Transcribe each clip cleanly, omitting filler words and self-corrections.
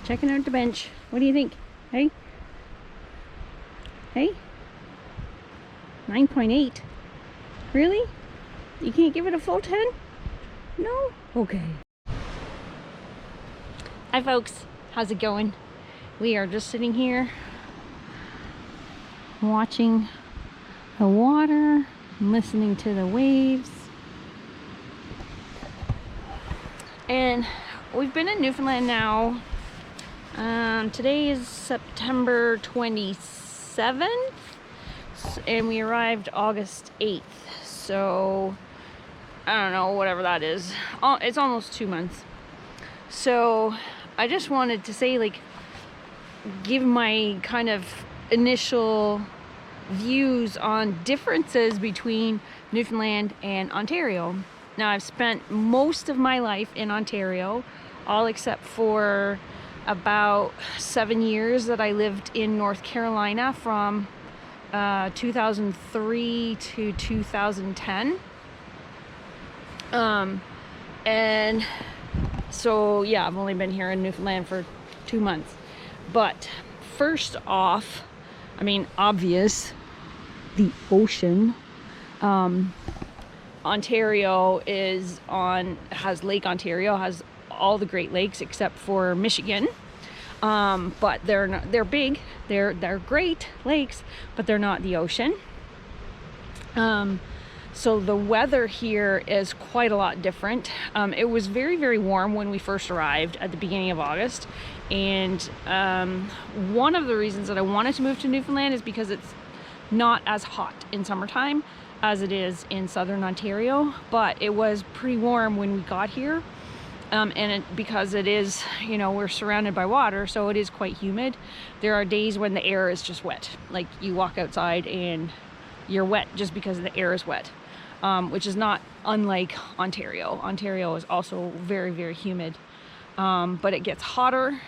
Checking out the bench. What do you think? Hey? Hey? 9.8. Really? You can't give it a full 10? No? Okay. Hi folks, how's it going? We are just sitting here watching the water, listening to the waves. And we've been in Newfoundland now. Today is September 27th and we arrived August 8th. So I don't know, whatever that is. It's almost 2 months. So I just wanted to say, like, give my kind of initial views on differences between Newfoundland and Ontario. Now, I've spent most of my life in Ontario, all except for about 7 years that I lived in North Carolina from 2003 to 2010. And so yeah, I've only been here in Newfoundland for 2 months. But first off, I mean, obvious, the ocean. Ontario has Lake Ontario, has all the Great Lakes except for Michigan. But they're big, they're great lakes, but they're not the ocean. So the weather here is quite a lot different. It was very, very warm when we first arrived at the beginning of August. And one of the reasons that I wanted to move to Newfoundland is because it's not as hot in summertime as it is in southern Ontario. But it was pretty warm when we got here. Because it is, you know, we're surrounded by water, so it is quite humid. There are days when the air is just wet. Like, you walk outside and you're wet just because the air is wet. Which is not unlike Ontario. Ontario is also very, very humid. But it gets hotter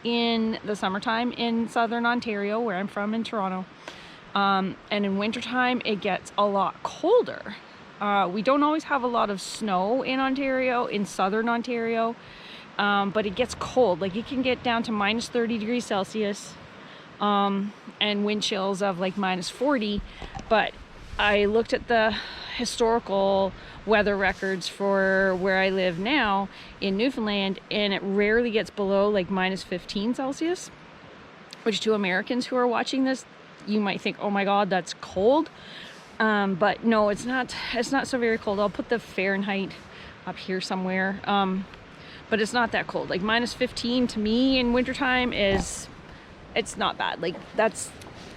in the summertime in southern Ontario, where I'm from in Toronto. And in wintertime, it gets a lot colder. We don't always have a lot of snow in Ontario, in southern Ontario, but it gets cold. Like, it can get down to minus 30 degrees Celsius and wind chills of like minus 40. But I looked at the historical weather records for where I live now in Newfoundland, and it rarely gets below like minus 15 Celsius, which to Americans who are watching this, you might think, oh my God, that's cold. But no, it's not so very cold. I'll put the Fahrenheit up here somewhere. But it's not that cold. Like, minus 15 to me in wintertime it's not bad. Like, that's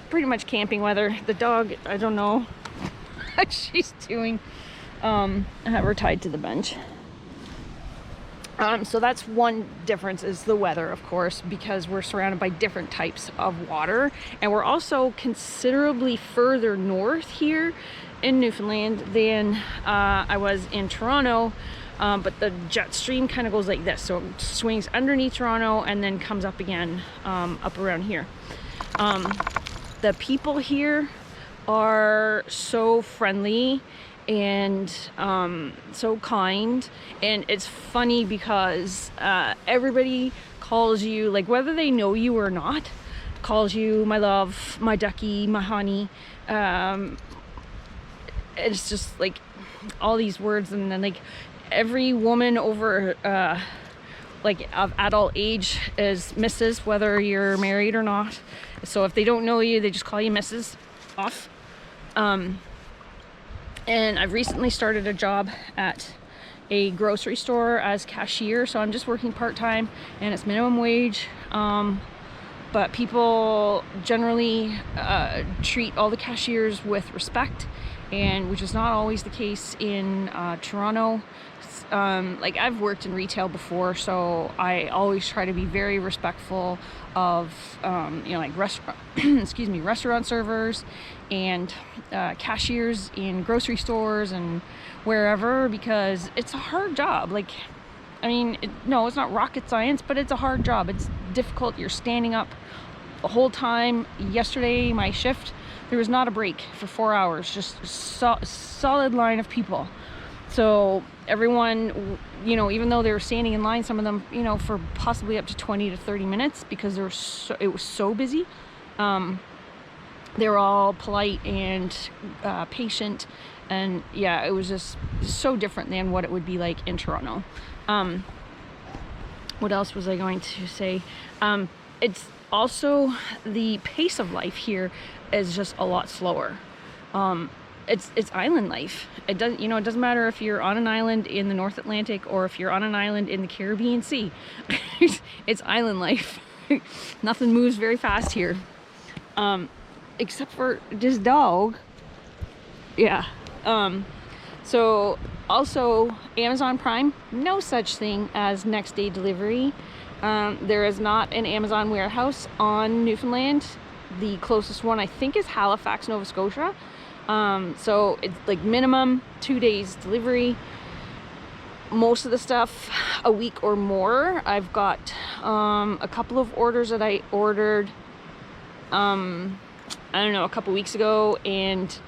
pretty much camping weather. The dog, I don't know what she's doing. I have her tied to the bench. So that's one difference, is the weather, of course, because we're surrounded by different types of water, and we're also considerably further north here in Newfoundland than I was in Toronto. But the jet stream kind of goes like this, so it swings underneath Toronto and then comes up again up around here. The people here are so friendly and so kind, and it's funny because everybody calls you, like, whether they know you or not, calls you my love, my ducky, my honey. It's just like all these words, and then like every woman over like of adult age is Mrs., whether you're married or not. So if they don't know you, they just call you Mrs. off. And I've recently started a job at a grocery store as cashier, so I'm just working part-time, and it's minimum wage. But people generally treat all the cashiers with respect, and which is not always the case in Toronto. Like, I've worked in retail before, so I always try to be very respectful of you know, like restaurant servers and cashiers in grocery stores and wherever, because it's a hard job. Like, I mean, no, it's not rocket science, but it's a hard job. It's difficult. You're standing up the whole time. Yesterday, my shift, there was not a break for 4 hours, just solid line of people. So everyone, even though they were standing in line, some of them, for possibly up to 20 to 30 minutes because it was so busy. They were all polite and patient, and yeah, it was just so different than what it would be like in Toronto. What else was I going to say? It's also the pace of life here is just a lot slower. It's island life. It doesn't matter if you're on an island in the North Atlantic or if you're on an island in the Caribbean Sea. It's island life. Nothing moves very fast here, except for this dog. Yeah. So also Amazon Prime, no such thing as next day delivery. There is not an Amazon warehouse on Newfoundland. The closest one I think is Halifax, Nova Scotia. So it's like minimum 2 days delivery. Most of the stuff a week or more. I've got a couple of orders that I ordered a couple weeks ago, and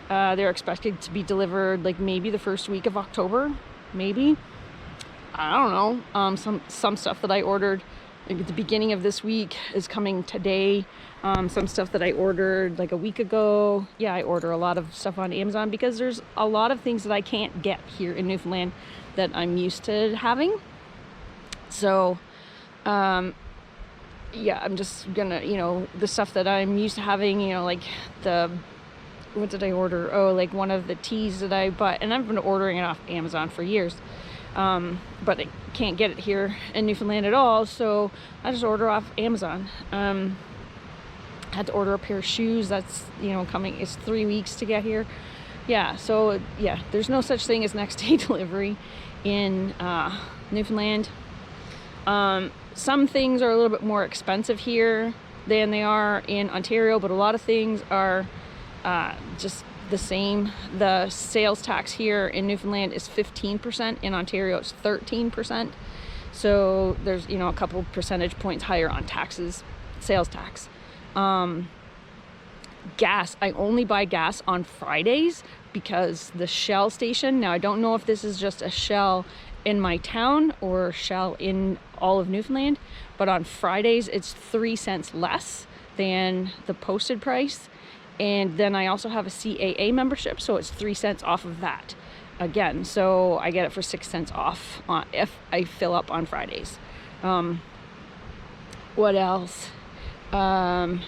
they're expected to be delivered like maybe the first week of October, maybe. I don't know. Some stuff that I ordered like at the beginning of this week is coming today. Some stuff that I ordered like a week ago. Yeah, I order a lot of stuff on Amazon because there's a lot of things that I can't get here in Newfoundland that I'm used to having. So, yeah, I'm just gonna, the stuff that I'm used to having, like what did I order? Oh, like one of the teas that I bought, and I've been ordering it off Amazon for years. But I can't get it here in Newfoundland at all, so I just order off Amazon. Had to order a pair of shoes that's coming. It's 3 weeks to get here. Yeah, so yeah, there's no such thing as next day delivery in Newfoundland. Some things are a little bit more expensive here than they are in Ontario, but a lot of things are just the same. The sales tax here in Newfoundland is 15%. In Ontario, it's 13%. So there's a couple percentage points higher on taxes, sales tax. Gas, I only buy gas on Fridays because the Shell station, now I don't know if this is just a Shell in my town or Shell in all of Newfoundland, but on Fridays it's 3 cents less than the posted price. And then I also have a CAA membership, so it's 3 cents off of that again. So I get it for 6 cents off if I fill up on Fridays. What else? I'm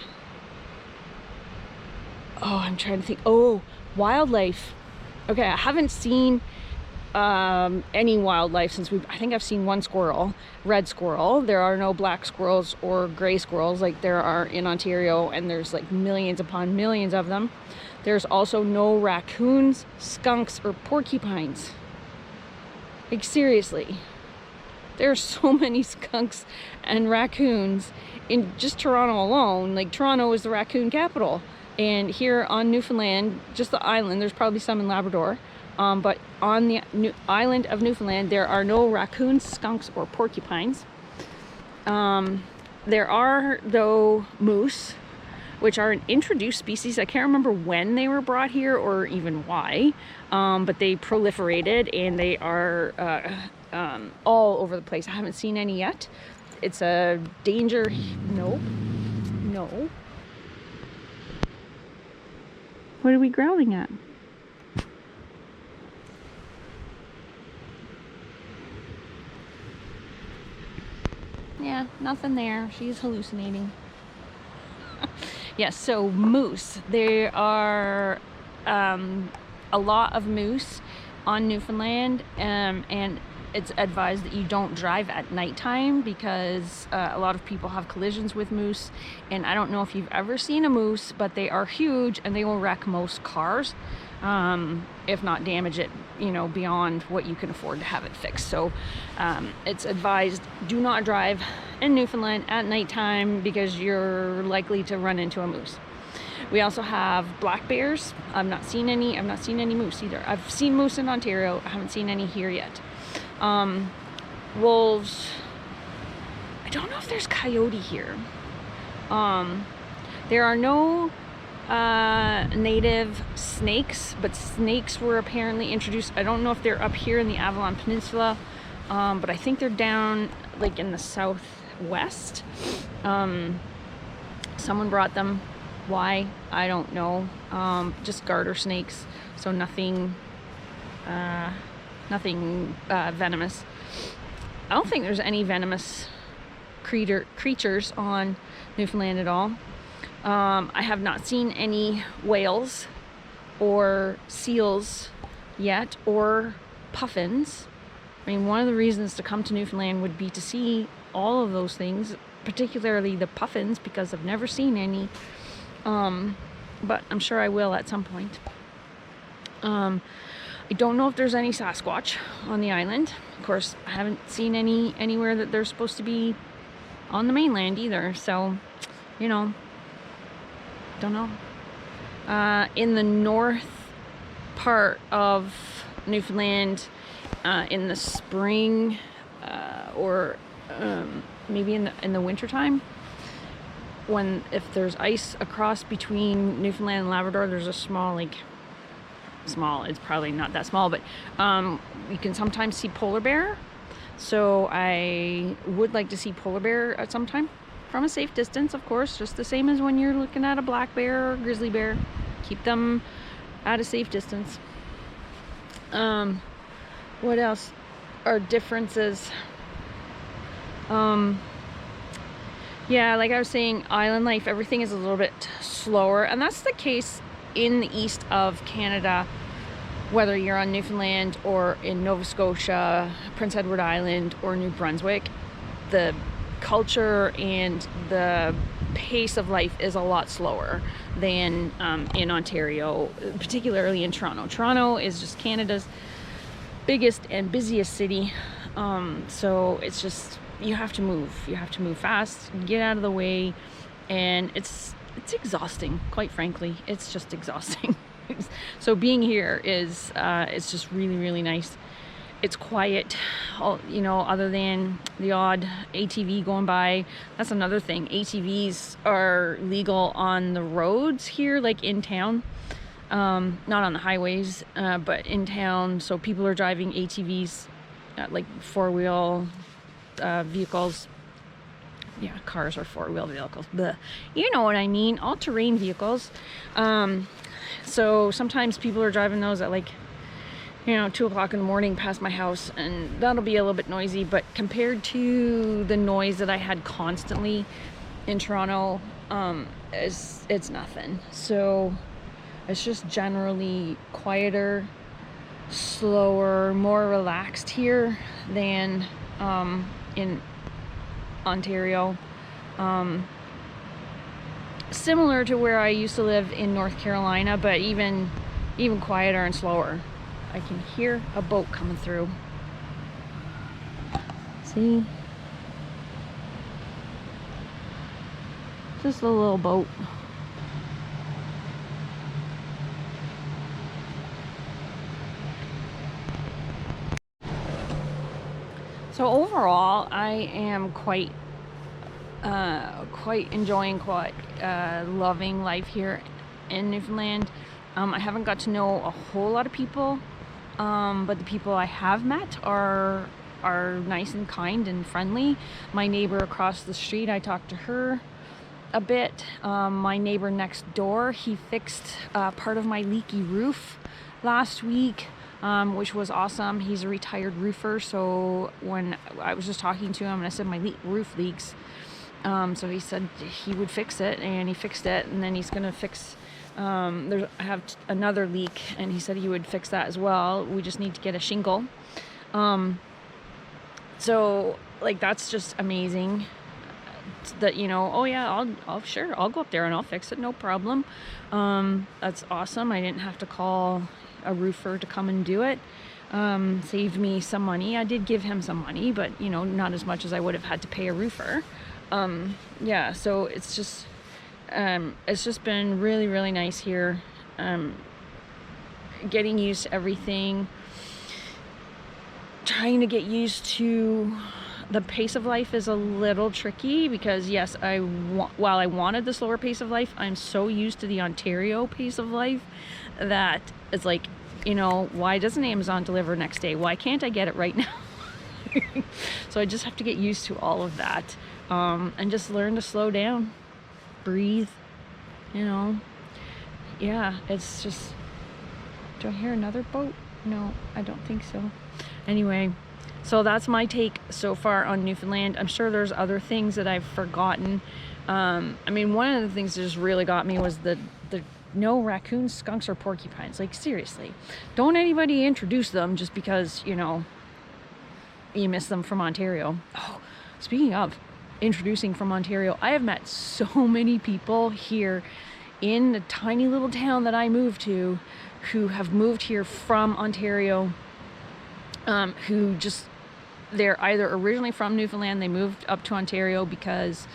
trying to think. Oh, wildlife. Okay, I haven't seen any wildlife since I think I've seen one squirrel, red squirrel. There are no black squirrels or gray squirrels like there are in Ontario, and there's like millions upon millions of them. There's also no raccoons, skunks, or porcupines. Like seriously, there's so many skunks and raccoons in just Toronto alone. Like Toronto is the raccoon capital, and here on Newfoundland, just the island, there's probably some in Labrador. But on the island of Newfoundland, there are no raccoons, skunks, or porcupines. There are, though, moose, which are an introduced species. I can't remember when they were brought here or even why, but they proliferated and they are all over the place. I haven't seen any yet. It's a danger. No. What are we growling at? Yeah, nothing there. She's hallucinating. Yes, so moose. There are a lot of moose on Newfoundland, and it's advised that you don't drive at nighttime because a lot of people have collisions with moose. And I don't know if you've ever seen a moose, but they are huge and they will wreck most cars, if not damage it, beyond what you can afford to have it fixed. So it's advised, do not drive in Newfoundland at nighttime because you're likely to run into a moose. We also have black bears. I've not seen any moose either. I've seen moose in Ontario. I haven't seen any here yet. Wolves. I don't know if there's coyote here. There are no native snakes, but snakes were apparently introduced. I don't know if they're up here in the Avalon Peninsula, but I think they're down like in the southwest. Someone brought them. Why? I don't know. Just garter snakes, so nothing venomous. I don't think there's any venomous creatures on Newfoundland at all. I have not seen any whales or seals yet, or puffins. I mean, one of the reasons to come to Newfoundland would be to see all of those things, particularly the puffins, because I've never seen any. But I'm sure I will at some point. I don't know if there's any Sasquatch on the island. Of course, I haven't seen any anywhere that they're supposed to be on the mainland either. So, you know, don't know. In the north part of Newfoundland, in the spring, or maybe in the winter time, if there's ice across between Newfoundland and Labrador, there's a small, it's probably not that small, but you can sometimes see polar bear. So I would like to see polar bear at some time, from a safe distance, of course, just the same as when you're looking at a black bear or grizzly bear. Keep them at a safe distance. What else are differences? Yeah, like I was saying, island life, everything is a little bit slower, and that's the case in the east of Canada, whether you're on Newfoundland or in Nova Scotia, Prince Edward Island, or New Brunswick. The culture and the pace of life is a lot slower than in Ontario, particularly in Toronto. Toronto is just Canada's biggest and busiest city, so it's just, you have to move fast, get out of the way, and it's exhausting, quite frankly. It's just exhausting. So being here is it's just really, really nice. It's quiet, you know, other than the odd ATV going by. That's another thing. ATVs are legal on the roads here, like in town, not on the highways, but in town. So people are driving ATVs, like four-wheel vehicles. Yeah, cars are four-wheel vehicles. Blech. You know what I mean, all-terrain vehicles. So sometimes people are driving those at 2 o'clock in the morning past my house, and that'll be a little bit noisy, but compared to the noise that I had constantly in Toronto, it's nothing. So it's just generally quieter, slower, more relaxed here than in Ontario. Similar to where I used to live in North Carolina, but even quieter and slower. I can hear a boat coming through. See? Just a little boat. So overall, I am quite enjoying, loving life here in Newfoundland. I haven't got to know a whole lot of people, but the people I have met are nice and kind and friendly. My neighbor across the street, I talked to her a bit. My neighbor next door, he fixed part of my leaky roof last week, which was awesome. He's a retired roofer, so when I was just talking to him and I said my roof leaks, so he said he would fix it, and he fixed it, and then he's gonna fix, I have another leak, and he said he would fix that as well. We just need to get a shingle. So that's just amazing that, oh yeah, I'll go up there and I'll fix it, no problem. That's awesome. I didn't have to call a roofer to come and do it. Saved me some money. I did give him some money, but not as much as I would have had to pay a roofer. Yeah, so it's just been really, really nice here. Getting used to everything, trying to get used to the pace of life is a little tricky because yes, while I wanted the slower pace of life, I'm so used to the Ontario pace of life that it's like, you know, why doesn't Amazon deliver next day? Why can't I get it right now? So I just have to get used to all of that, and just learn to slow down, breathe, you know. Yeah, it's just, do I hear another boat? No, I don't think so. Anyway, so that's my take so far on Newfoundland. I'm sure there's other things that I've forgotten. I mean, one of the things that just really got me was the no raccoons, skunks, or porcupines. Like, seriously, don't anybody introduce them just because, you know, you miss them from Ontario. Oh, speaking of introducing from Ontario, I have met so many people here in the tiny little town that I moved to who have moved here from Ontario, who just, they're either originally from Newfoundland, they moved up to Ontario because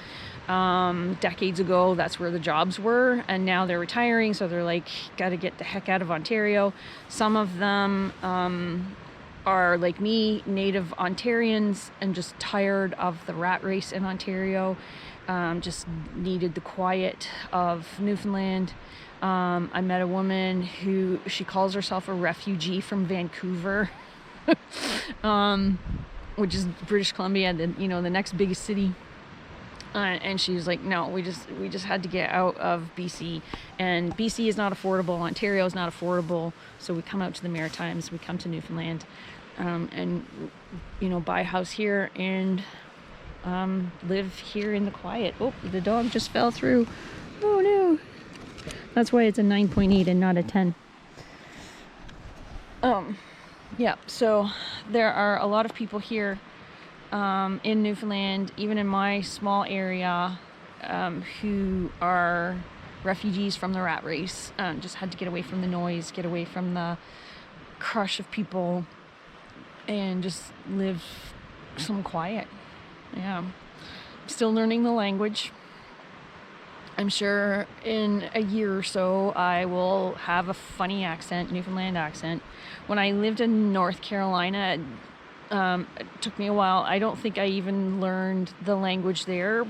decades ago that's where the jobs were, and now they're retiring, so they're like, gotta get the heck out of Ontario. Some of them are like me, native Ontarians, and just tired of the rat race in Ontario, just needed the quiet of Newfoundland. I met a woman who, she calls herself a refugee from Vancouver, which is British Columbia, you know, the next biggest city. And she was like, no, we just had to get out of BC, and BC is not affordable, Ontario is not affordable, so we come out to the Maritimes, we come to Newfoundland, and, you know, buy a house here and live here in the quiet. Oh, the dog just fell through. Oh no, that's why it's a 9.8 and not a 10. Yeah, so there are a lot of people here in Newfoundland, even in my small area, who are refugees from the rat race. Just had to get away from the noise, get away from the crush of people, and just live some quiet. Yeah, I'm still learning the language. I'm sure in a year or so I will have a funny accent, Newfoundland accent. When I lived in North Carolina, it took me a while. I don't think I even learned the language there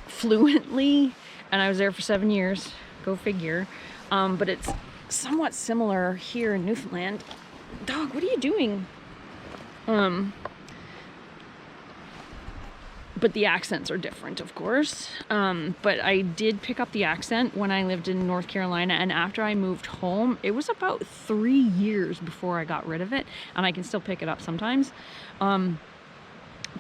fluently, and I was there for 7 years. Go figure. But it's somewhat similar here in Newfoundland. Dog, what are you doing? But the accents are different, of course. But I did pick up the accent when I lived in North Carolina, and after I moved home, it was about 3 years before I got rid of it, and I can still pick it up sometimes. But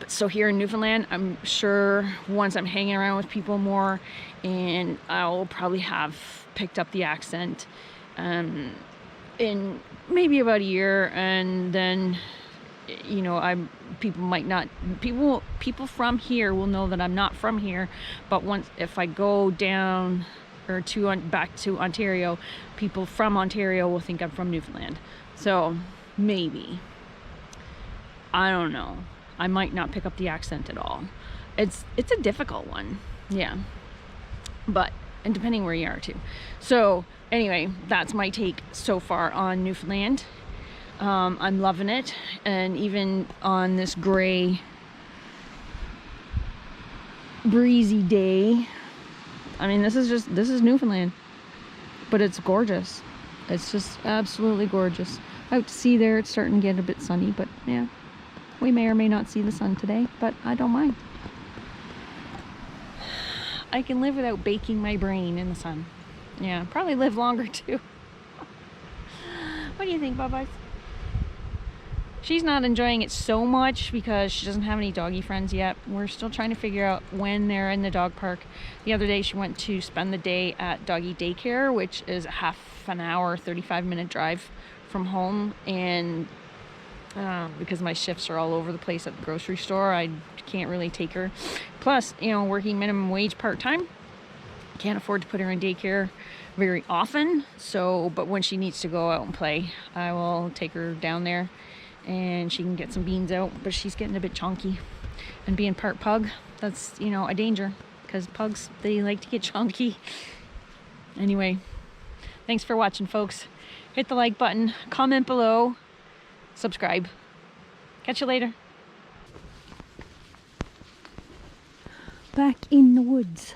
so here in Newfoundland, I'm sure once I'm hanging around with people more, and I'll probably have picked up the accent in maybe about a year, and then, you know, people from here will know that I'm not from here, but if I go down or back to Ontario, people from Ontario will think I'm from Newfoundland. So maybe, I don't know, I might not pick up the accent at all. It's a difficult one, yeah, and depending where you are too. So anyway, that's my take so far on Newfoundland. I'm loving it, and even on this gray, breezy day, I mean, this is Newfoundland, but it's gorgeous. It's just absolutely gorgeous. Out to sea there, it's starting to get a bit sunny, but yeah, we may or may not see the sun today, but I don't mind. I can live without baking my brain in the sun. Yeah, probably live longer too. What do you think, Bubba? She's not enjoying it so much because she doesn't have any doggy friends yet. We're still trying to figure out when they're in the dog park. The other day she went to spend the day at doggy daycare, which is a half an hour, 35-minute drive from home. And because my shifts are all over the place at the grocery store, I can't really take her. Plus, you know, working minimum wage part-time, can't afford to put her in daycare very often. So, but when she needs to go out and play, I will take her down there and she can get some beans out. But she's getting a bit chunky, and being part pug, that's, you know, a danger, because pugs, they like to get chunky. Anyway, thanks for watching, folks. Hit the like button, comment below, subscribe. Catch you later. back in the woods.